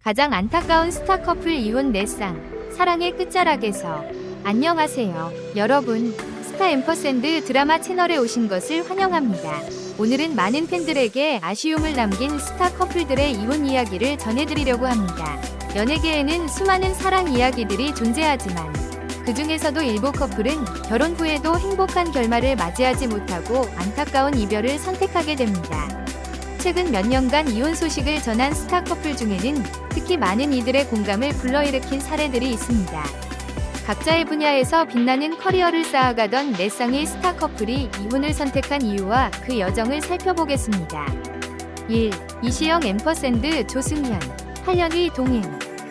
가장 안타까운 스타 커플 이혼 내상, 사랑의 끝자락에서. 안녕하세요, 여러분. 스타 앰퍼샌드 드라마 채널에 오신 것을 환영합니다. 오늘은 많은 팬들에게 아쉬움을 남긴 스타 커플들의 이혼 이야기를 전해드리려고 합니다. 연예계에는 수많은 사랑 이야기들이 존재하지만 그 중에서도 일부 커플은 결혼 후에도 행복한 결말을 맞이하지 못하고 안타까운 이별을 선택하게 됩니다. 최근 몇 년간 이혼 소식을 전한 스타 커플 중에는 특히 많은 이들의 공감을 불러일으킨 사례들이 있습니다. 각자의 분야에서 빛나는 커리어를 쌓아가던 네 쌍의 스타 커플이 이혼을 선택한 이유와 그 여정을 살펴보겠습니다. 1. 이시영 앰퍼샌드 조승연 8년의 동행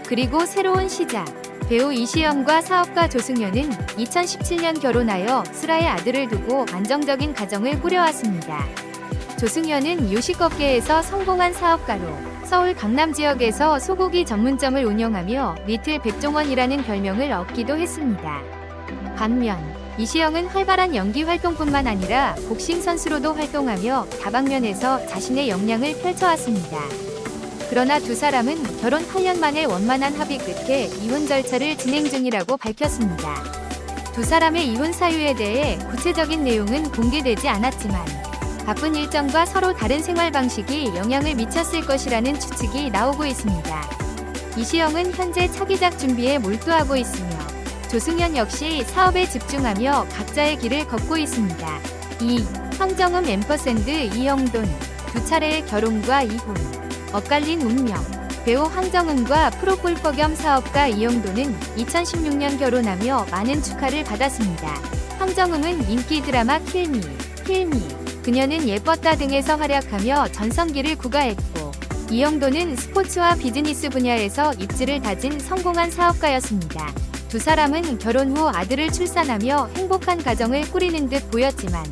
그리고 새로운 시작. 배우 이시영과 사업가 조승연은 2017년 결혼하여 슬아의 아들을 두고 안정적인 가정을 꾸려왔습니다. 조승연은 요식업계에서 성공한 사업가로 서울 강남 지역에서 소고기 전문점을 운영하며 리틀 백종원이라는 별명을 얻기도 했습니다. 반면 이시영은 활발한 연기 활동뿐만 아니라 복싱 선수로도 활동하며 다방면에서 자신의 역량을 펼쳐왔습니다. 그러나 두 사람은 결혼 8년 만에 원만한 합의 끝에 이혼 절차를 진행 중이라고 밝혔습니다. 두 사람의 이혼 사유에 대해 구체적인 내용은 공개되지 않았지만 바쁜 일정과 서로 다른 생활 방식이 영향을 미쳤을 것이라는 추측이 나오고 있습니다. 이시영은 현재 차기작 준비에 몰두하고 있으며 조승연 역시 사업에 집중하며 각자의 길을 걷고 있습니다. 2. 황정음 앰퍼샌드 이영돈 두 차례의 결혼과 이혼 엇갈린 운명. 배우 황정음과 프로골퍼 겸 사업가 이영돈은 2016년 결혼하며 많은 축하를 받았습니다. 황정음은 인기 드라마 킬미 그녀는 예뻤다 등에서 활약하며 전성기를 구가했고, 이영돈은 스포츠와 비즈니스 분야에서 입지를 다진 성공한 사업가였습니다. 두 사람은 결혼 후 아들을 출산하며 행복한 가정을 꾸리는 듯 보였지만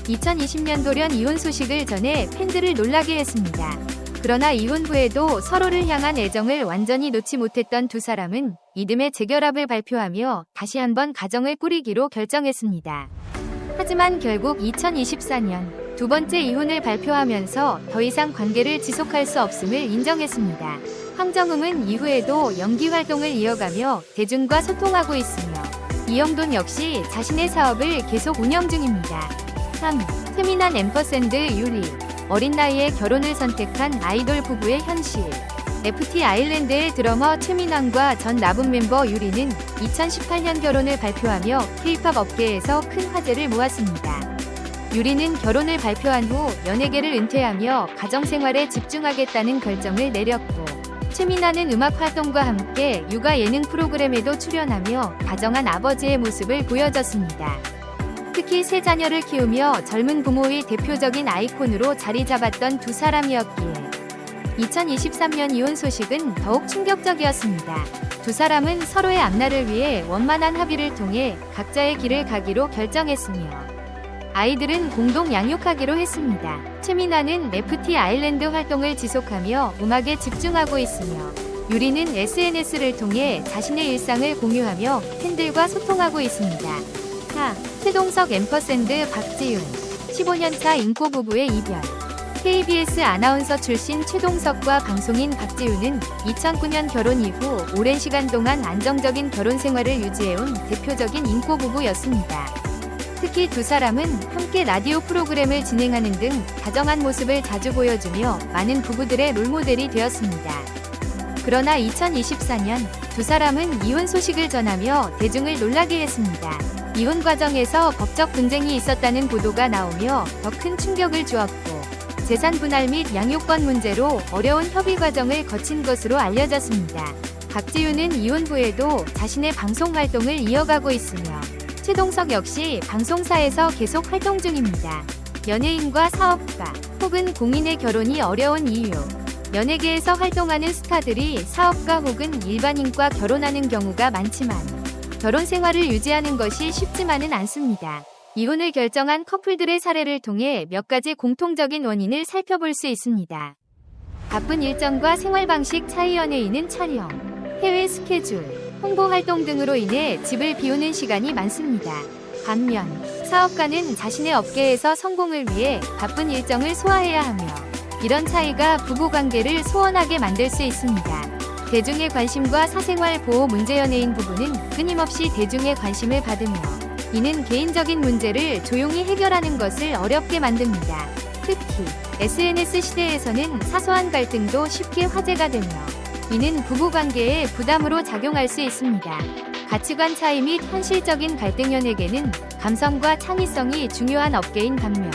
2020년 돌연 이혼 소식을 전해 팬들을 놀라게 했습니다. 그러나 이혼 후에도 서로를 향한 애정을 완전히 놓지 못했던 두 사람은 이듬해 재결합을 발표하며 다시 한번 가정을 꾸리기로 결정했습니다. 하지만 결국 2024년 두 번째 이혼을 발표하면서 더 이상 관계를 지속할 수 없음을 인정했습니다. 황정음은 이후에도 연기 활동을 이어가며 대중과 소통하고 있으며 이영돈 역시 자신의 사업을 계속 운영 중입니다. 3. 최민환 앰퍼샌드 유리 어린 나이에 결혼을 선택한 아이돌 부부의 현실. FT 아일랜드의 드러머 최민환과 전 나분 멤버 유리는 2018년 결혼을 발표하며 K-팝 업계에서 큰 화제를 모았습니다. 유리는 결혼을 발표한 후 연예계를 은퇴하며 가정생활에 집중하겠다는 결정을 내렸고, 최민환은 음악 활동과 함께 육아 예능 프로그램에도 출연하며 다정한 아버지의 모습을 보여줬습니다. 특히 세 자녀를 키우며 젊은 부모의 대표적인 아이콘으로 자리 잡았던 두 사람이었기에 2023년 이혼 소식은 더욱 충격적이었습니다. 두 사람은 서로의 앞날을 위해 원만한 합의를 통해 각자의 길을 가기로 결정했으며 아이들은 공동 양육하기로 했습니다. 최민환은 FT 아일랜드 활동을 지속하며 음악에 집중하고 있으며 유리는 SNS를 통해 자신의 일상을 공유하며 팬들과 소통하고 있습니다. 4. 최동석 앰퍼샌드 박지윤 15년차 인고 부부의 이별. KBS 아나운서 출신 최동석과 방송인 박지윤은 2009년 결혼 이후 오랜 시간 동안 안정적인 결혼 생활을 유지해온 대표적인 인고 부부였습니다. 특히 두 사람은 함께 라디오 프로그램을 진행하는 등 다정한 모습을 자주 보여주며 많은 부부들의 롤모델이 되었습니다. 그러나 2024년 두 사람은 이혼 소식을 전하며 대중을 놀라게 했습니다. 이혼 과정에서 법적 분쟁이 있었다는 보도가 나오며 더 큰 충격을 주었고, 재산 분할 및 양육권 문제로 어려운 협의 과정을 거친 것으로 알려졌습니다. 박지윤은 이혼 후에도 자신의 방송 활동을 이어가고 있으며 최동석 역시 방송사에서 계속 활동 중입니다. 연예인과 사업가 혹은 공인의 결혼이 어려운 이유. 연예계에서 활동하는 스타들이 사업가 혹은 일반인과 결혼하는 경우가 많지만 결혼 생활을 유지하는 것이 쉽지만은 않습니다. 이혼을 결정한 커플들의 사례를 통해 몇 가지 공통적인 원인을 살펴볼 수 있습니다. 바쁜 일정과 생활 방식 차이. 연예인은 촬영, 해외 스케줄, 홍보 활동 등으로 인해 집을 비우는 시간이 많습니다. 반면 사업가는 자신의 업계에서 성공을 위해 바쁜 일정을 소화해야 하며 이런 차이가 부부관계를 소원하게 만들 수 있습니다. 대중의 관심과 사생활 보호 문제 연예인 부부는 끊임없이 대중의 관심을 받으며 이는 개인적인 문제를 조용히 해결하는 것을 어렵게 만듭니다. 특히 SNS 시대에서는 사소한 갈등도 쉽게 화제가 되며 이는 부부관계에 부담으로 작용할 수 있습니다. 가치관 차이 및 현실적인 갈등연에게는 감성과 창의성이 중요한 업계인 반면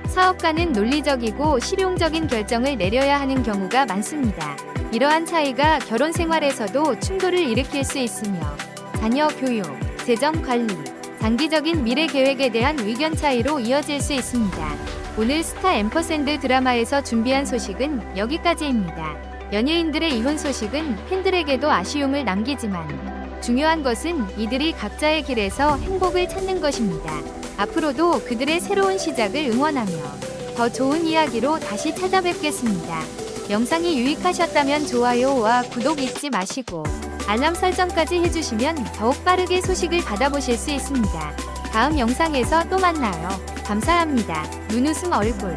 사업가는 논리적이고 실용적인 결정을 내려야 하는 경우가 많습니다. 이러한 차이가 결혼 생활에서도 충돌을 일으킬 수 있으며 자녀 교육, 재정 관리, 장기적인 미래 계획에 대한 의견 차이로 이어질 수 있습니다. 오늘 스타 앰퍼샌드 드라마에서 준비한 소식은 여기까지입니다. 연예인들의 이혼 소식은 팬들에게도 아쉬움을 남기지만 중요한 것은 이들이 각자의 길에서 행복을 찾는 것입니다. 앞으로도 그들의 새로운 시작을 응원하며 더 좋은 이야기로 다시 찾아뵙겠습니다. 영상이 유익하셨다면 좋아요와 구독 잊지 마시고 알람 설정까지 해주시면 더욱 빠르게 소식을 받아보실 수 있습니다. 다음 영상에서 또 만나요. 감사합니다. 눈웃음 얼굴